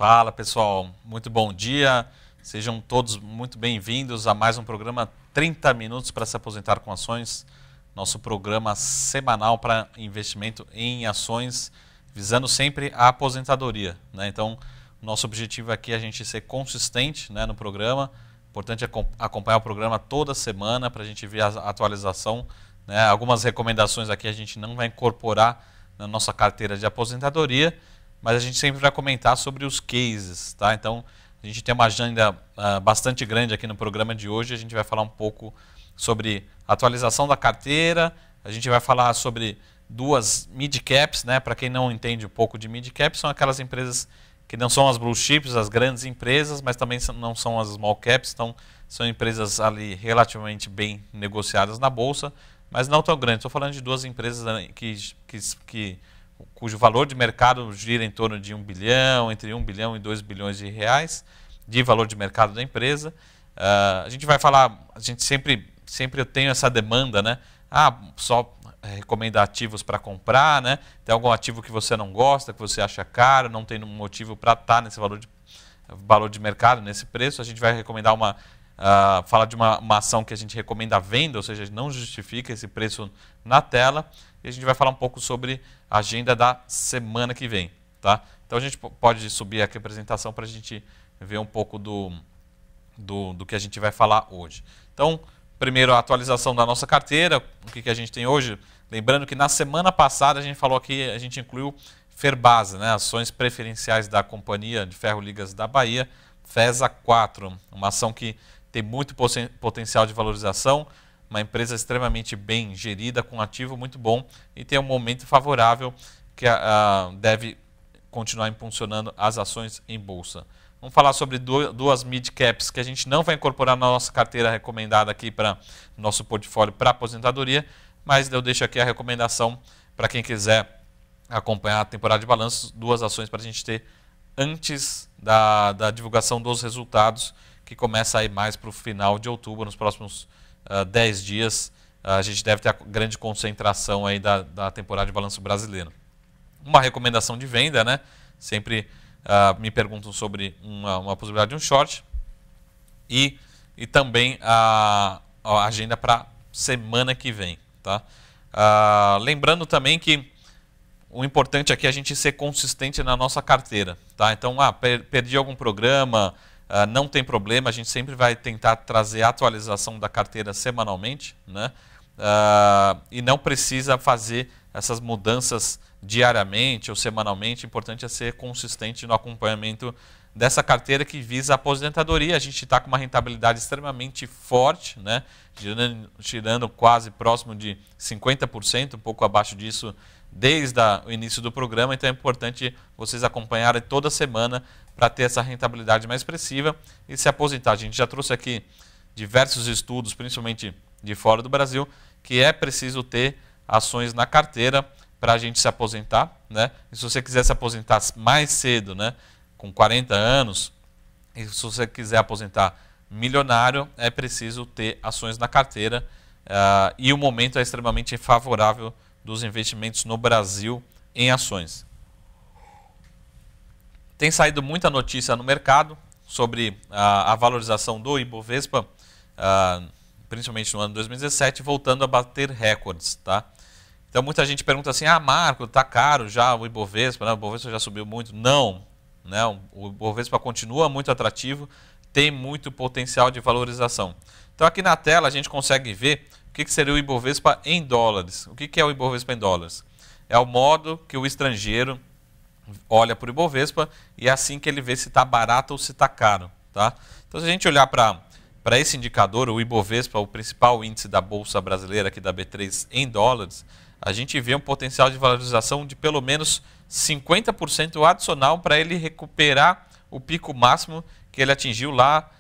Fala pessoal, muito bom dia, sejam todos muito bem-vindos a mais um programa 30 minutos para se aposentar com ações, nosso programa semanal para investimento em ações, visando sempre a aposentadoria, né? Então, nosso objetivo aqui é a gente ser consistente, né, no programa, importante acompanhar o programa toda semana para a gente ver a atualização, né? Algumas recomendações aqui a gente não vai incorporar na nossa carteira de aposentadoria, mas a gente sempre vai comentar sobre os cases, tá? Então, a gente tem uma agenda bastante grande aqui no programa de hoje. A gente vai falar um pouco sobre atualização da carteira, a gente vai falar sobre duas mid-caps, né? Para quem não entende um pouco de mid-caps, são aquelas empresas que não são as blue chips, as grandes empresas, mas também não são as small caps, então são empresas ali relativamente bem negociadas na bolsa, mas não tão grandes. Estou falando de duas empresas cujo valor de mercado gira em torno de 1 bilhão, entre 1 bilhão e 2 bilhões de reais de valor de mercado da empresa. A gente vai falar, a gente sempre eu tenho essa demanda, né? Só recomenda ativos para comprar, né? Tem algum ativo que você não gosta, que você acha caro, não tem um motivo para estar nesse valor de mercado, nesse preço. A gente vai recomendar falar de uma ação que a gente recomenda a venda, ou seja, não justifica esse preço na tela. E a gente vai falar um pouco sobre a agenda da semana que vem, tá? Então a gente pode subir aqui a apresentação para a gente ver um pouco do que a gente vai falar hoje. Então, primeiro a atualização da nossa carteira, o que a gente tem hoje. Lembrando que na semana passada a gente falou aqui, a gente incluiu Ferbasa, né? Ações preferenciais da Companhia de Ferro Ligas da Bahia, FESA 4, uma ação que tem muito potencial de valorização, uma empresa extremamente bem gerida, com um ativo muito bom e tem um momento favorável que deve continuar impulsionando as ações em bolsa. Vamos falar sobre duas mid-caps que a gente não vai incorporar na nossa carteira recomendada aqui para nosso portfólio para aposentadoria, mas eu deixo aqui a recomendação para quem quiser acompanhar a temporada de balanços, duas ações para a gente ter antes da divulgação dos resultados, que começa aí mais para o final de outubro, nos próximos 10 dias, a gente deve ter a grande concentração aí da temporada de balanço brasileiro. Uma recomendação de venda, né? Sempre me perguntam sobre uma possibilidade de um short e também a agenda para semana que vem, tá? Lembrando também que o importante aqui é a gente ser consistente na nossa carteira, tá? Então, perdi algum programa, não tem problema, a gente sempre vai tentar trazer a atualização da carteira semanalmente, né? E não precisa fazer essas mudanças diariamente ou semanalmente. O importante é ser consistente no acompanhamento dessa carteira que visa a aposentadoria. A gente está com uma rentabilidade extremamente forte, né? Girando quase próximo de 50%, um pouco abaixo disso desde o início do programa. Então é importante vocês acompanharem toda semana para ter essa rentabilidade mais expressiva e se aposentar. A gente já trouxe aqui diversos estudos, principalmente de fora do Brasil, que é preciso ter ações na carteira para a gente se aposentar, né? E se você quiser se aposentar mais cedo, né, com 40 anos, e se você quiser aposentar milionário, é preciso ter ações na carteira, e o momento é extremamente favorável dos investimentos no Brasil em ações. Tem saído muita notícia no mercado sobre a valorização do Ibovespa, principalmente no ano 2017, voltando a bater recordes, tá? Então muita gente pergunta assim, Marco, tá caro já o Ibovespa, né? O Ibovespa já subiu muito. Não, né? O Ibovespa continua muito atrativo, tem muito potencial de valorização. Então aqui na tela a gente consegue ver o que seria o Ibovespa em dólares. O que é o Ibovespa em dólares? É o modo que o estrangeiro olha para o Ibovespa e é assim que ele vê se está barato ou se está caro, tá? Então se a gente olhar para esse indicador, o Ibovespa, o principal índice da Bolsa Brasileira aqui da B3 em dólares, a gente vê um potencial de valorização de pelo menos 50% adicional para ele recuperar o pico máximo que ele atingiu lá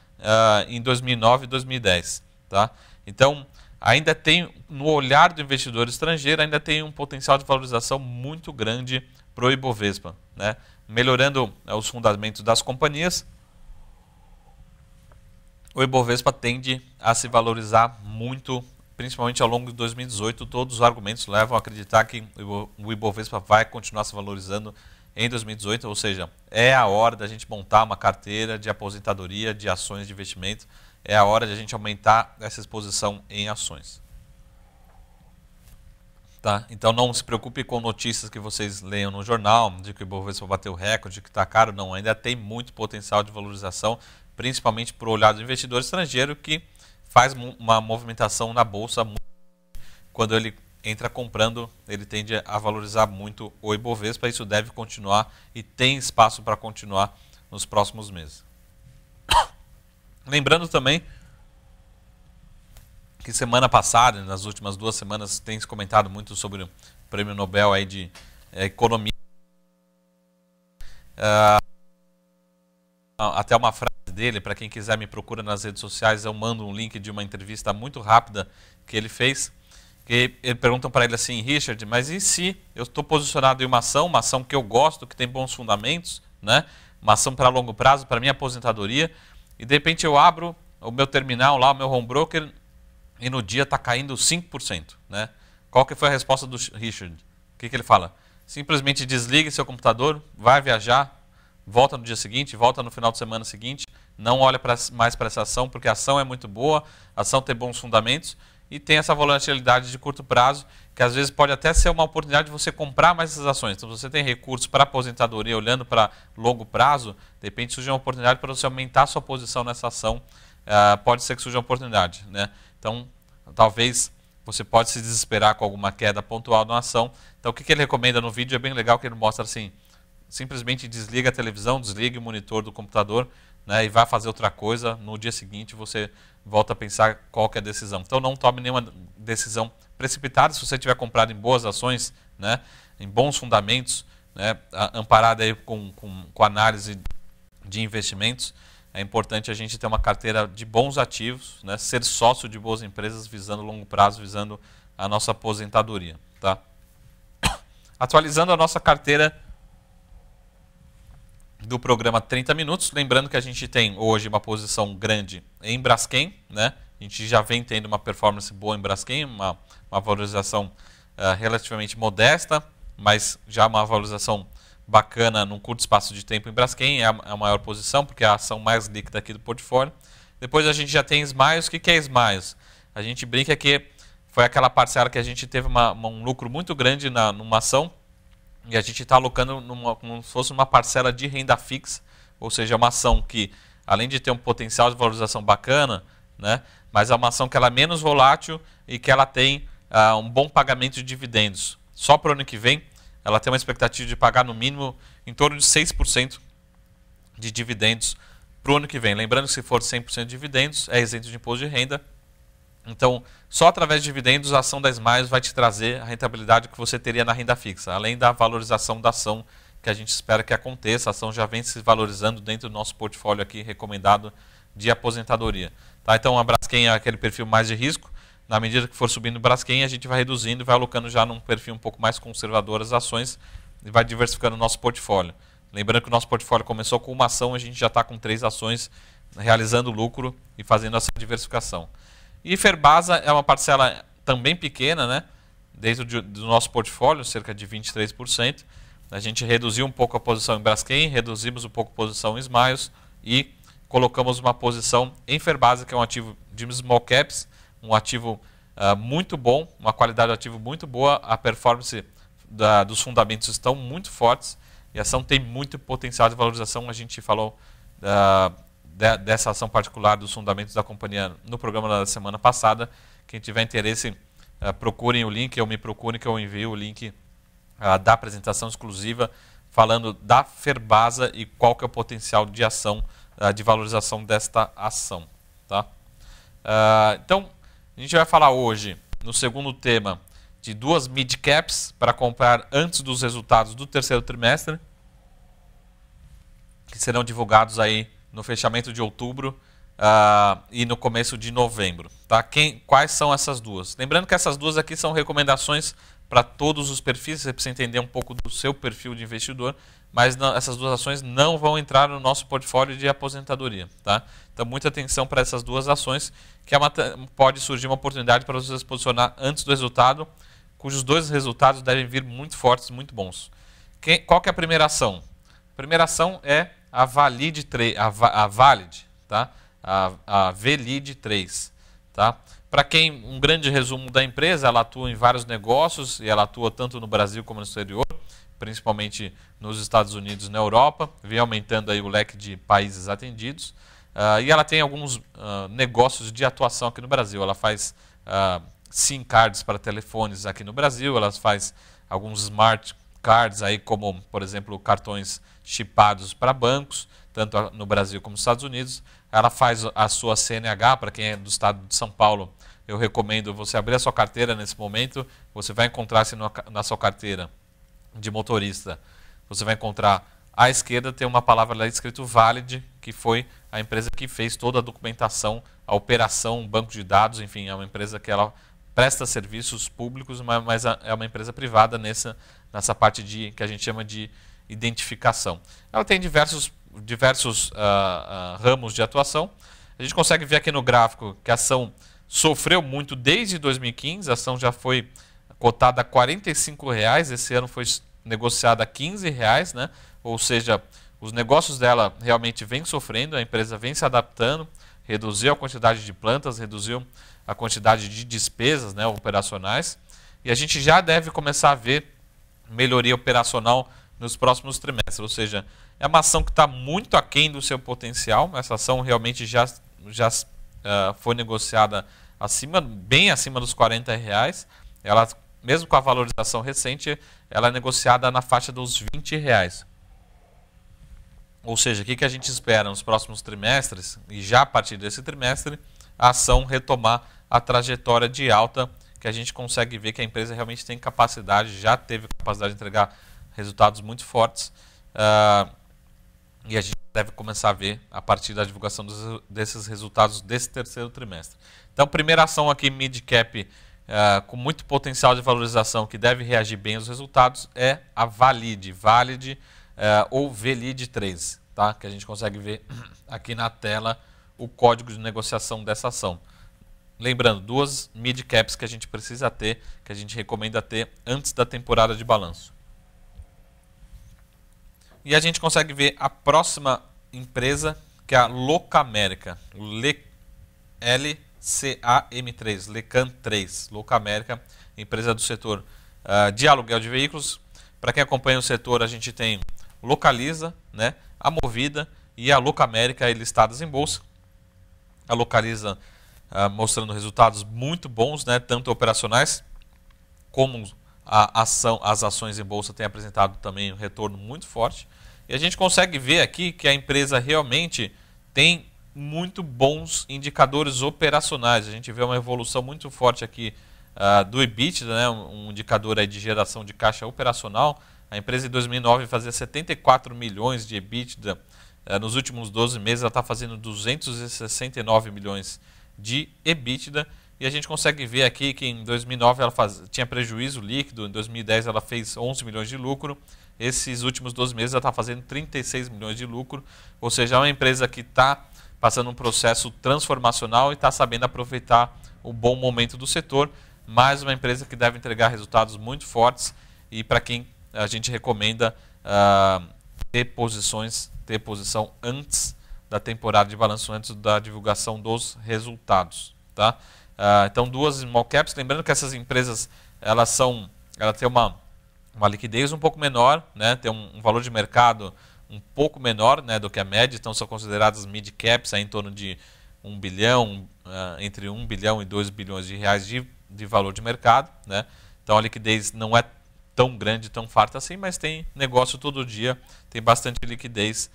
em 2009 e 2010, tá? Então, ainda tem, no olhar do investidor estrangeiro, ainda tem um potencial de valorização muito grande para o Ibovespa, né? Melhorando os fundamentos das companhias, o Ibovespa tende a se valorizar muito, principalmente ao longo de 2018. Todos os argumentos levam a acreditar que o Ibovespa vai continuar se valorizando em 2018, ou seja, é a hora da gente montar uma carteira de aposentadoria, de ações de investimento, é a hora de a gente aumentar essa exposição em ações. Tá? Então não se preocupe com notícias que vocês leiam no jornal, de que o Ibovespa bateu o recorde, de que está caro, não, ainda tem muito potencial de valorização, principalmente por olhar do investidor estrangeiro que faz uma movimentação na bolsa, quando ele entra comprando, ele tende a valorizar muito o Ibovespa, isso deve continuar e tem espaço para continuar nos próximos meses. Lembrando também que semana passada, nas últimas 2 semanas, tem se comentado muito sobre o Prêmio Nobel aí de Economia. Até uma frase dele, para quem quiser me procura nas redes sociais, eu mando um link de uma entrevista muito rápida que ele fez, que perguntam para ele assim: Richard, mas e se eu estou posicionado em uma ação que eu gosto, que tem bons fundamentos, né? Uma ação para longo prazo, para minha aposentadoria, e de repente eu abro o meu terminal lá, o meu home broker, e no dia está caindo 5%. Né? Qual que foi a resposta do Richard? O que ele fala? Simplesmente desligue seu computador, vai viajar, volta no dia seguinte, volta no final de semana seguinte, não olha mais para essa ação, porque a ação é muito boa, a ação tem bons fundamentos e tem essa volatilidade de curto prazo, que às vezes pode até ser uma oportunidade de você comprar mais essas ações. Então, se você tem recursos para aposentadoria olhando para longo prazo, de repente surge uma oportunidade para você aumentar a sua posição nessa ação, pode ser que surja uma oportunidade. Né? Então, talvez você pode se desesperar com alguma queda pontual na ação. Então, o que ele recomenda no vídeo é bem legal, que ele mostra assim: simplesmente desliga a televisão, desliga o monitor do computador, né, e vai fazer outra coisa. No dia seguinte você volta a pensar qual que é a decisão. Então não tome nenhuma decisão precipitada. Se você tiver comprado em boas ações, né, em bons fundamentos, né, amparado aí com análise de investimentos, é importante a gente ter uma carteira de bons ativos, né, ser sócio de boas empresas visando longo prazo, visando a nossa aposentadoria. Tá? Atualizando a nossa carteira do programa 30 minutos, lembrando que a gente tem hoje uma posição grande em Braskem, né? A gente já vem tendo uma performance boa em Braskem, uma valorização relativamente modesta, mas já uma valorização bacana num curto espaço de tempo em Braskem, é a maior posição, porque é a ação mais líquida aqui do portfólio. Depois a gente já tem Smiles. O que é Smiles? A gente brinca que foi aquela parcela que a gente teve um lucro muito grande numa ação, e a gente está alocando como se fosse uma parcela de renda fixa, ou seja, uma ação que, além de ter um potencial de valorização bacana, né, mas é uma ação que ela é menos volátil e que ela tem um bom pagamento de dividendos. Só para o ano que vem, ela tem uma expectativa de pagar no mínimo em torno de 6% de dividendos para o ano que vem. Lembrando que se for 100% de dividendos, é isento de imposto de renda. Então, só através de dividendos, a ação da Smiles vai te trazer a rentabilidade que você teria na renda fixa, além da valorização da ação que a gente espera que aconteça. A ação já vem se valorizando dentro do nosso portfólio aqui recomendado de aposentadoria. Tá? Então, a Braskem é aquele perfil mais de risco. Na medida que for subindo o Braskem, a gente vai reduzindo e vai alocando já num perfil um pouco mais conservador as ações e vai diversificando o nosso portfólio. Lembrando que o nosso portfólio começou com uma ação, a gente já está com 3 ações realizando lucro e fazendo essa diversificação. E Ferbasa é uma parcela também pequena, né, dentro do nosso portfólio, cerca de 23%. A gente reduziu um pouco a posição em Braskem, reduzimos um pouco a posição em Smiles e colocamos uma posição em Ferbasa, que é um ativo de small caps, um ativo muito bom, uma qualidade de ativo muito boa, a performance dos fundamentos estão muito fortes e a ação tem muito potencial de valorização. A gente falou dessa ação particular, dos fundamentos da companhia no programa da semana passada. Quem tiver interesse, procurem o link, ou me procurem que eu envio o link da apresentação exclusiva falando da Ferbasa e qual que é o potencial de ação, de valorização desta ação. Tá? Então, a gente vai falar hoje, no segundo tema, de 2 mid-caps para comprar antes dos resultados do terceiro trimestre, que serão divulgados aí no fechamento de outubro e no começo de novembro. Tá? Quais são essas duas? Lembrando que essas duas aqui são recomendações para todos os perfis, você precisa entender um pouco do seu perfil de investidor, mas não, essas duas ações não vão entrar no nosso portfólio de aposentadoria. Tá? Então, muita atenção para essas duas ações, que pode surgir uma oportunidade para você se posicionar antes do resultado, cujos 2 resultados devem vir muito fortes, muito bons. Qual que é a primeira ação? A primeira ação é a Valid 3, a Valid, tá? A VLID 3, tá? Para quem, um grande resumo da empresa, ela atua em vários negócios e ela atua tanto no Brasil como no exterior, principalmente nos Estados Unidos e na Europa, vem aumentando aí o leque de países atendidos. E ela tem alguns negócios de atuação aqui no Brasil. Ela faz SIM cards para telefones aqui no Brasil, ela faz alguns smart cards, aí, como, por exemplo, cartões chipados para bancos, tanto no Brasil como nos Estados Unidos. Ela faz a sua CNH, para quem é do estado de São Paulo, eu recomendo você abrir a sua carteira nesse momento. Você vai encontrar-se na sua carteira de motorista, você vai encontrar à esquerda, tem uma palavra lá escrito Valid, que foi a empresa que fez toda a documentação, a operação, banco de dados, enfim, é uma empresa que ela presta serviços públicos, mas é uma empresa privada nessa parte que a gente chama de identificação. Ela tem diversos ramos de atuação. A gente consegue ver aqui no gráfico que a ação sofreu muito desde 2015, a ação já foi cotada a R$ 45,00, esse ano foi negociada a R$ 15,00, né? Ou seja, os negócios dela realmente vêm sofrendo, a empresa vem se adaptando, reduziu a quantidade de plantas, reduziu a quantidade de despesas, né, operacionais, e a gente já deve começar a ver melhoria operacional nos próximos trimestres, ou seja, é uma ação que está muito aquém do seu potencial. Essa ação realmente já foi negociada bem acima dos R$ 40,00, ela, mesmo com a valorização recente, ela é negociada na faixa dos R$ 20,00. Ou seja, o que a gente espera nos próximos trimestres, e já a partir desse trimestre, a ação retomar a trajetória de alta, que a gente consegue ver que a empresa realmente tem capacidade, já teve capacidade de entregar resultados muito fortes, e a gente deve começar a ver a partir da divulgação desses resultados desse terceiro trimestre. Então, primeira ação aqui, mid cap, com muito potencial de valorização, que deve reagir bem aos resultados, é a Valid ou VLID 3, tá? Que a gente consegue ver aqui na tela o código de negociação dessa ação. Lembrando, duas mid caps que a gente precisa ter, que a gente recomenda ter antes da temporada de balanço. E a gente consegue ver a próxima empresa, que é a Locamerica, LCAM3, Lecan 3, Locamerica, empresa do setor de aluguel de veículos. Para quem acompanha o setor, a gente tem Localiza, né, a Movida e a Locamerica listadas em bolsa. A Localiza mostrando resultados muito bons, né, tanto operacionais como as ações em bolsa têm apresentado também um retorno muito forte. E a gente consegue ver aqui que a empresa realmente tem muito bons indicadores operacionais. A gente vê uma evolução muito forte aqui do EBITDA, né, um indicador aí de geração de caixa operacional. A empresa em 2009 fazia 74 milhões de EBITDA. Nos últimos 12 meses ela está fazendo 269 milhões de EBITDA. E a gente consegue ver aqui que em 2009 ela tinha prejuízo líquido, em 2010 ela fez 11 milhões de lucro. Esses últimos 12 meses ela está fazendo 36 milhões de lucro. Ou seja, é uma empresa que está passando um processo transformacional e está sabendo aproveitar o bom momento do setor. Mais uma empresa que deve entregar resultados muito fortes e para quem a gente recomenda ter posição antes da temporada de balanço, antes da divulgação dos resultados, tá? Então, duas small caps. Lembrando que essas empresas ela tem uma liquidez um pouco menor, né? Tem um valor de mercado um pouco menor, né, do que a média, então são consideradas mid caps, em torno de 1 bilhão, entre 1 bilhão e 2 bilhões de reais de valor de mercado, né? Então a liquidez não é tão grande, tão farta assim, mas tem negócio todo dia, tem bastante liquidez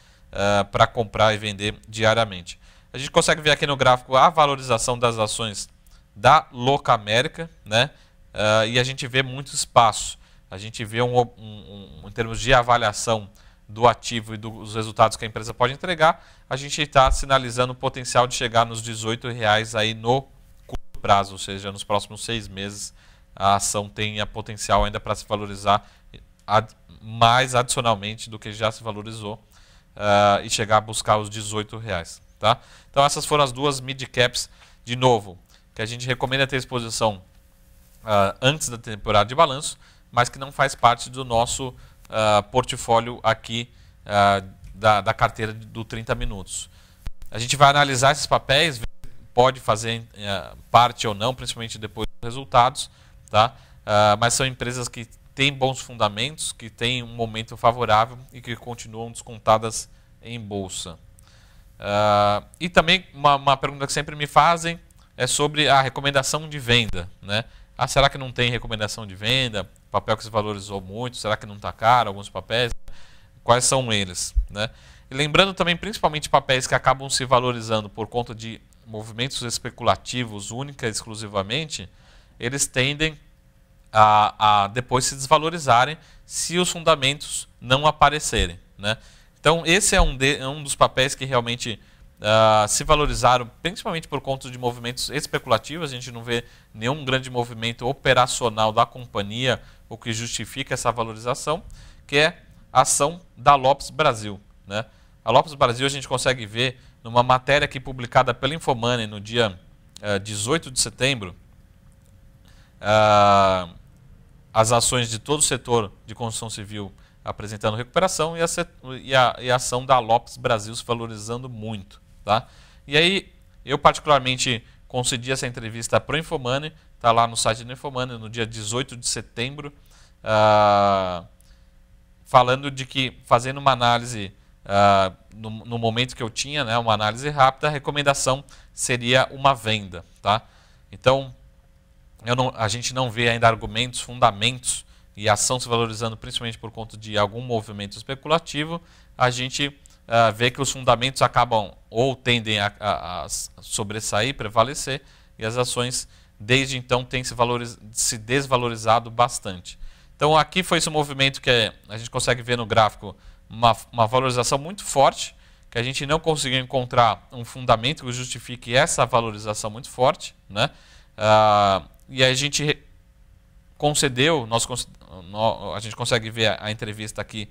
para comprar e vender diariamente. A gente consegue ver aqui no gráfico a valorização das ações da Locamerica, né? E a gente vê muito espaço. A gente vê em termos de avaliação do ativo e dos resultados que a empresa pode entregar, a gente está sinalizando o potencial de chegar nos R$18 aí no curto prazo, ou seja, nos próximos 6 meses a ação tem potencial ainda para se valorizar mais adicionalmente do que já se valorizou e chegar a buscar os R$18. Tá? Então essas foram as duas mid caps, de novo, que a gente recomenda ter exposição antes da temporada de balanço, mas que não faz parte do nosso portfólio aqui da carteira do 30 minutos. A gente vai analisar esses papéis, pode fazer parte ou não, principalmente depois dos resultados, tá? Mas são empresas que têm bons fundamentos, que têm um momento favorável e que continuam descontadas em bolsa. E também uma pergunta que sempre me fazem é sobre a recomendação de venda, né? Será que não tem recomendação de venda? Papel que se valorizou muito, será que não está caro alguns papéis? Quais são eles, né? E lembrando também, principalmente papéis que acabam se valorizando por conta de movimentos especulativos única e exclusivamente, eles tendem a depois se desvalorizarem se os fundamentos não aparecerem, né? Então esse é um dos papéis que realmente se valorizaram, principalmente por conta de movimentos especulativos. A gente não vê nenhum grande movimento operacional da companhia, o que justifica essa valorização, que é a ação da Lopes Brasil, né? A Lopes Brasil a gente consegue ver numa matéria aqui publicada pela Infomoney no dia 18 de setembro, as ações de todo o setor de construção civil apresentando recuperação e a ação da Lopes Brasil se valorizando muito, tá? E aí eu particularmente concedi essa entrevista para o Infomoney, está lá no site do Infomoney no dia 18 de setembro, falando de que, fazendo uma análise no momento que eu tinha, né, uma análise rápida, a recomendação seria uma venda, tá? Então, a gente não vê ainda argumentos, fundamentos e a ação se valorizando principalmente por conta de algum movimento especulativo. A gente vê que os fundamentos acabam ou tendem a sobressair, prevalecer, e as ações desde então têm se desvalorizado bastante. Então aqui foi esse movimento que a gente consegue ver no gráfico, uma valorização muito forte, que a gente não conseguiu encontrar um fundamento que justifique essa valorização muito forte, né? E a gente concedeu, a gente consegue ver a entrevista aqui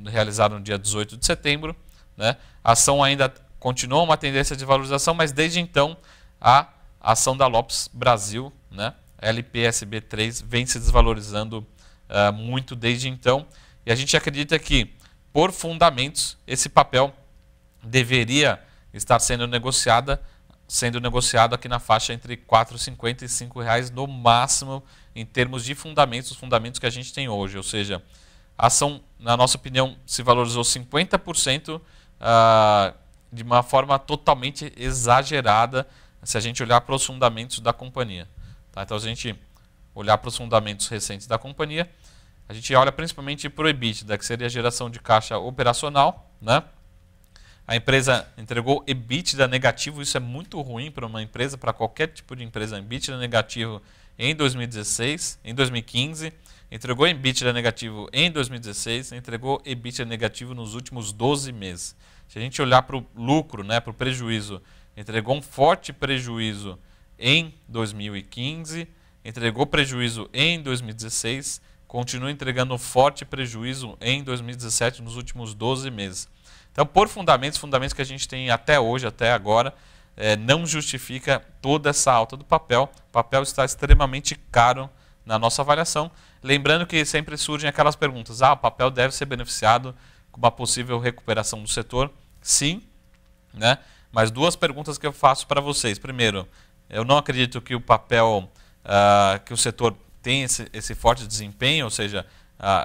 realizada no dia 18 de setembro, né? A ação ainda continua uma tendência de valorização, mas desde então a ação da Lopes Brasil, né, LPSB3, vem se desvalorizando muito desde então, e a gente acredita que, por fundamentos, esse papel deveria estar sendo negociado aqui na faixa entre R$ 4,50 e R$ 5,00 no máximo, em termos de fundamentos, os fundamentos que a gente tem hoje. Ou seja, a ação, na nossa opinião, se valorizou 50% de uma forma totalmente exagerada, se a gente olhar para os fundamentos da companhia. Tá? Então, se a gente olhar para os fundamentos recentes da companhia, a gente olha principalmente para o EBITDA, que seria a geração de caixa operacional, né? A empresa entregou EBITDA negativo, isso é muito ruim para uma empresa, para qualquer tipo de empresa. EBITDA negativo em 2016, em 2015, entregou EBITDA negativo em 2016, entregou EBITDA negativo nos últimos 12 meses. Se a gente olhar para o lucro, né, para o prejuízo, entregou um forte prejuízo em 2015, entregou prejuízo em 2016, continua entregando um forte prejuízo em 2017, nos últimos 12 meses. Então, por fundamentos que a gente tem até hoje, até agora, não justifica toda essa alta do papel. O papel está extremamente caro na nossa avaliação. Lembrando que sempre surgem aquelas perguntas: o papel deve ser beneficiado com uma possível recuperação do setor? Sim, né? Mas duas perguntas que eu faço para vocês. Primeiro, eu não acredito que o papel, que o setor tem esse forte desempenho, ou seja,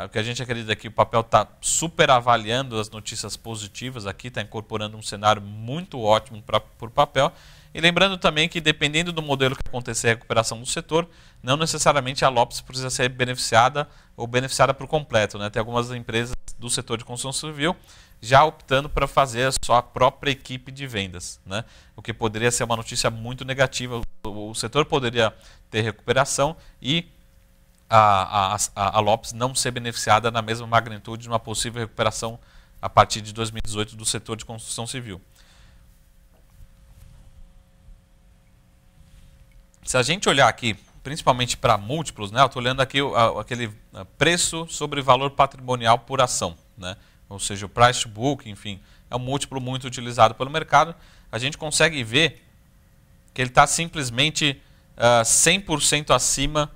o que a gente acredita é que o papel está super avaliando as notícias positivas aqui, está incorporando um cenário muito ótimo para o papel. E lembrando também que, dependendo do modelo que acontecer a recuperação do setor, não necessariamente a Lopes precisa ser beneficiada ou beneficiada por completo, né? Tem algumas empresas do setor de construção civil já optando para fazer a sua própria equipe de vendas, né? O que poderia ser uma notícia muito negativa. O setor poderia ter recuperação e a Lopes não ser beneficiada na mesma magnitude de uma possível recuperação a partir de 2018 do setor de construção civil. Se a gente olhar aqui, principalmente para múltiplos, né, eu estou olhando aqui aquele preço sobre valor patrimonial por ação, né, ou seja, o price to book, enfim, é um múltiplo muito utilizado pelo mercado. A gente consegue ver que ele está simplesmente 100% acima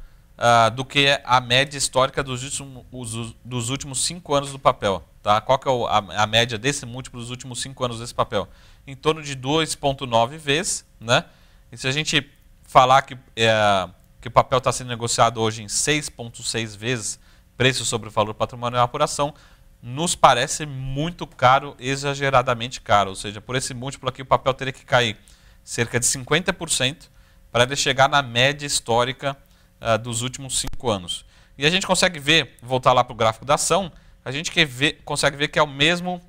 do que a média histórica dos últimos 5 anos do papel. Tá? Qual que é a média desse múltiplo dos últimos 5 anos desse papel? Em torno de 2,9 vezes. Né? E se a gente falar que o papel está sendo negociado hoje em 6,6 vezes preço sobre o valor patrimonial por ação, nos parece muito caro, exageradamente caro. Ou seja, por esse múltiplo aqui o papel teria que cair cerca de 50% para ele chegar na média histórica dos últimos 5 anos. E a gente consegue ver, voltar lá para o gráfico da ação, a gente consegue ver que é a mesma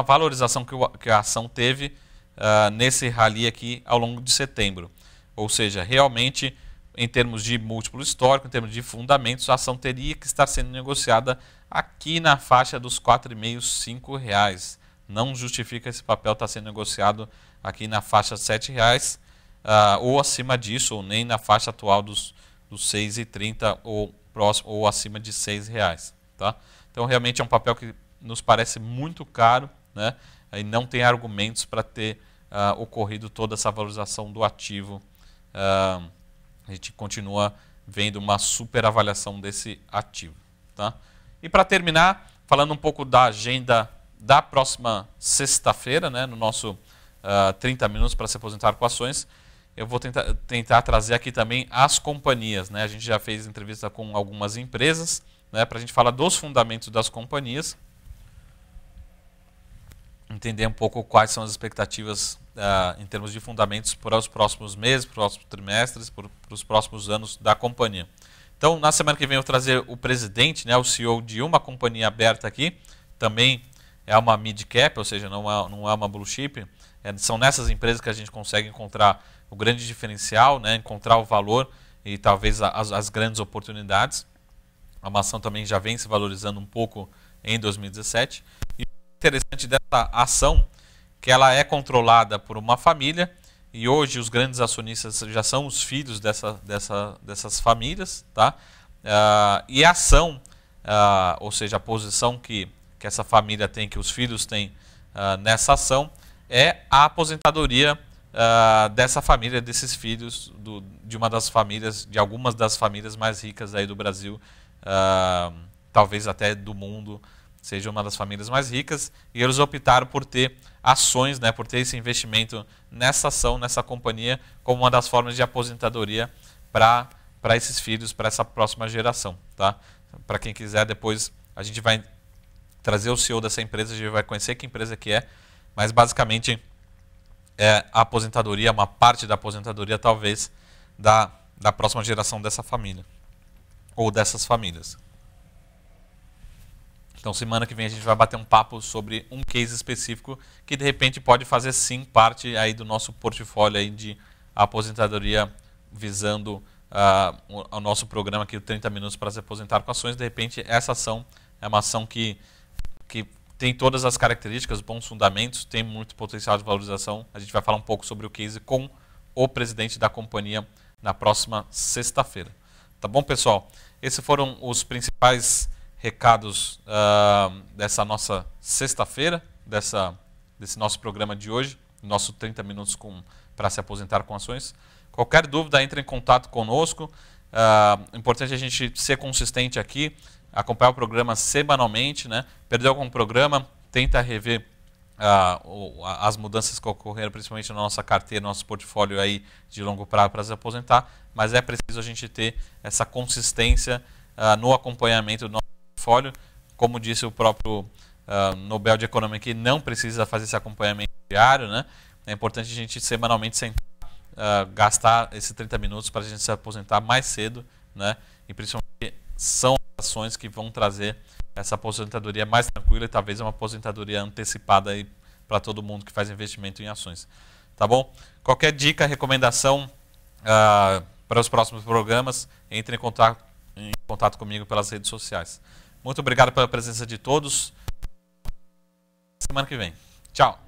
valorização que a ação teve nesse rally aqui ao longo de setembro. Ou seja, realmente, em termos de múltiplo histórico, em termos de fundamentos, a ação teria que estar sendo negociada aqui na faixa dos R$ 4,5, R$ 5. Não justifica esse papel estar sendo negociado aqui na faixa de R$ 7, ou acima disso, ou nem na faixa atual dos R$ 6,30 ou acima de R$ 6. Tá? Então, realmente é um papel que nos parece muito caro, né? E não tem argumentos para ter ocorrido toda essa valorização do ativo. A gente continua vendo uma superavaliação desse ativo. Tá? E para terminar, falando um pouco da agenda da próxima sexta-feira, né, no nosso 30 minutos para se aposentar com ações, eu vou tentar trazer aqui também as companhias. Né? A gente já fez entrevista com algumas empresas, né, para a gente falar dos fundamentos das companhias, entender um pouco quais são as expectativas em termos de fundamentos para os próximos meses, para os próximos trimestres, para os próximos anos da companhia. Então, na semana que vem eu vou trazer o presidente, né, o CEO de uma companhia aberta aqui, também é uma mid-cap, ou seja, não é uma blue chip. São nessas empresas que a gente consegue encontrar o grande diferencial, né, encontrar o valor e talvez as grandes oportunidades. A ação também já vem se valorizando um pouco em 2017. E o interessante dessa ação que ela é controlada por uma família e hoje os grandes acionistas já são os filhos dessas famílias. Tá? E a ação, ou seja, a posição que essa família tem, que os filhos têm nessa ação, é a aposentadoria dessa família, desses filhos, de uma das famílias, de algumas das famílias mais ricas aí do Brasil, talvez até do mundo, seja uma das famílias mais ricas, e eles optaram por ter ações, né, por ter esse investimento nessa ação, nessa companhia, como uma das formas de aposentadoria para esses filhos, para essa próxima geração. Tá? Para quem quiser, depois a gente vai trazer o CEO dessa empresa, a gente vai conhecer que empresa que é, mas basicamente é a aposentadoria, uma parte da aposentadoria talvez da próxima geração dessa família, ou dessas famílias. Então, semana que vem a gente vai bater um papo sobre um case específico que, de repente, pode fazer, sim, parte aí do nosso portfólio aí de aposentadoria, visando o nosso programa aqui, o 30 Minutos para se Aposentar com Ações. De repente, essa ação é uma ação que tem todas as características, bons fundamentos, tem muito potencial de valorização. A gente vai falar um pouco sobre o case com o presidente da companhia na próxima sexta-feira. Tá bom, pessoal? Esses foram os principais recados dessa nossa sexta-feira, desse nosso programa de hoje, nosso 30 Minutos para se aposentar com ações. Qualquer dúvida, entre em contato conosco. É importante a gente ser consistente aqui, acompanhar o programa semanalmente. Né? Perdeu algum programa, tenta rever as mudanças que ocorreram, principalmente na nossa carteira, nosso portfólio aí de longo prazo para se aposentar, mas é preciso a gente ter essa consistência no acompanhamento do nosso portfólio. Como disse o próprio Nobel de Economia, que não precisa fazer esse acompanhamento diário, né? É importante a gente semanalmente sentar, gastar esses 30 minutos para a gente se aposentar mais cedo, né? E principalmente são ações que vão trazer essa aposentadoria mais tranquila e talvez uma aposentadoria antecipada aí para todo mundo que faz investimento em ações. Tá bom? Qualquer dica, recomendação para os próximos programas, entre em contato comigo pelas redes sociais. Muito obrigado pela presença de todos. Semana que vem. Tchau.